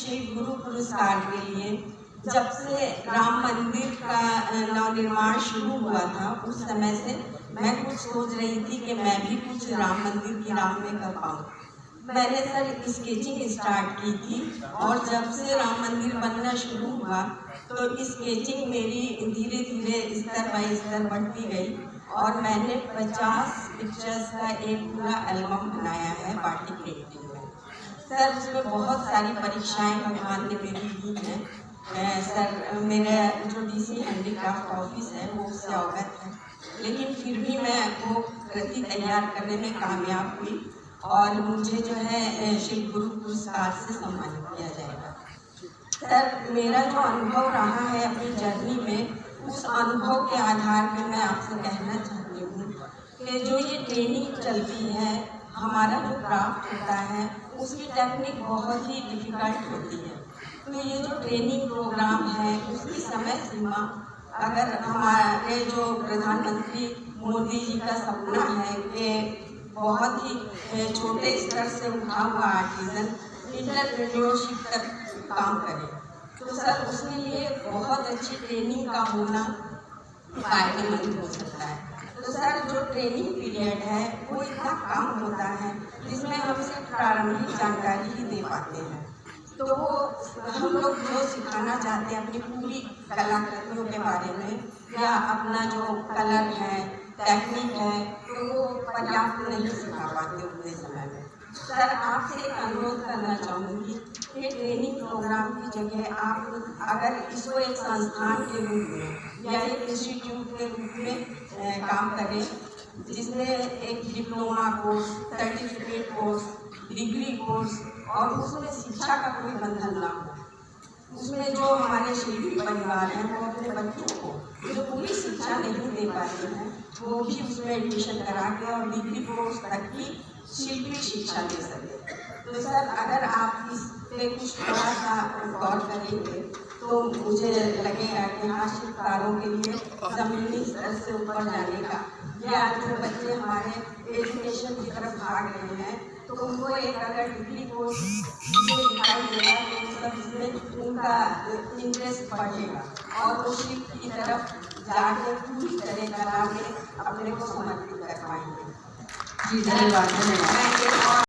शिव गुरु पुरस्कार के लिए जब से राम मंदिर का नवनिर्माण शुरू हुआ था उस समय से मैं कुछ सोच रही थी कि मैं भी कुछ राम मंदिर की राह में कर पाऊँ। मैंने सर स्केचिंग स्टार्ट की थी और जब से राम मंदिर बनना शुरू हुआ तो स्केचिंग मेरी धीरे धीरे स्तर बाय स्तर बढ़ती गई और मैंने 50 पिक्चर्स का एक पूरा एल्बम बनाया है बाटिक पेंटिंग में। सर उसमें बहुत सारी परीक्षाएं भगवान ने मेरी दी हैं। सर मेरा जो डीसी हैंडीक्राफ्ट ऑफिस है वो उससे अवगत है, लेकिन फिर भी मैं वो कृति तैयार करने में कामयाब हुई और मुझे जो है शिव गुरु पुरस्कार से सम्मानित किया जाएगा। सर मेरा जो अनुभव रहा है अपनी जर्नी में, उस अनुभव के आधार पर मैं आपसे कहना चाहती हूँ कि जो ये ट्रेनिंग चलती है, हमारा जो क्राफ्ट होता है उसकी टेक्निक बहुत ही डिफ़िकल्ट होती है। तो ये जो ट्रेनिंग प्रोग्राम है उसकी समय सीमा, अगर हमारे जो प्रधानमंत्री मोदी जी का सपना है कि बहुत ही छोटे स्तर से उठा हुआ आर्टिजन एंटरप्रेन्योरशिप तक काम करे, तो सर उसके लिए बहुत अच्छी ट्रेनिंग का होना फायदेमंद हो सकता है। तो सर जो ट्रेनिंग पीरियड है वो इतना कम होता है जिसमें हम सिर्फ प्रारंभिक जानकारी ही दे पाते हैं। तो वो हम लोग जो सिखाना चाहते हैं अपनी पूरी कलाकृतियों के बारे में या अपना जो कलर है, टेक्निक है, तो वो पर्याप्त नहीं सिखा पाते उतने समय में। सर आपसे एक अनुरोध करना चाहूँगी कि ट्रेनिंग प्रोग्राम की जगह आप अगर इसको एक संस्थान के रूप में या एक इंस्टीट्यूट के रूप में काम करें, जिसमें एक diploma course, certificate course, degree course और उसमें शिक्षा का कोई बंधन ना हो। उसमें जो हमारे शिल्पी परिवार हैं वो अपने बच्चों को जो पूरी शिक्षा नहीं दे पाते हैं वो भी उसमें एडमिशन करा के और डिग्री कोर्स तक की शिल्पी शिक्षा दे सके। तो सर अगर आप इस पे कुछ थोड़ा सा गौर करेंगे तो मुझे लगेगा कि हाँ शिल्पकारों के लिए ज़मीनी स्तर से ऊपर जाने का, या जो बच्चे हमारे एजुकेशन की तरफ भाग रहे हैं तो उनको एक अगर डिग्री कोर्स दिखाई देगा तो मतलब इसमें उनका इंटरेस्ट बढ़ेगा और वो शिल्प की तरफ जाके पूरी तरह कला में अपने को समर्पित कर पाएंगे। जी धन्यवाद।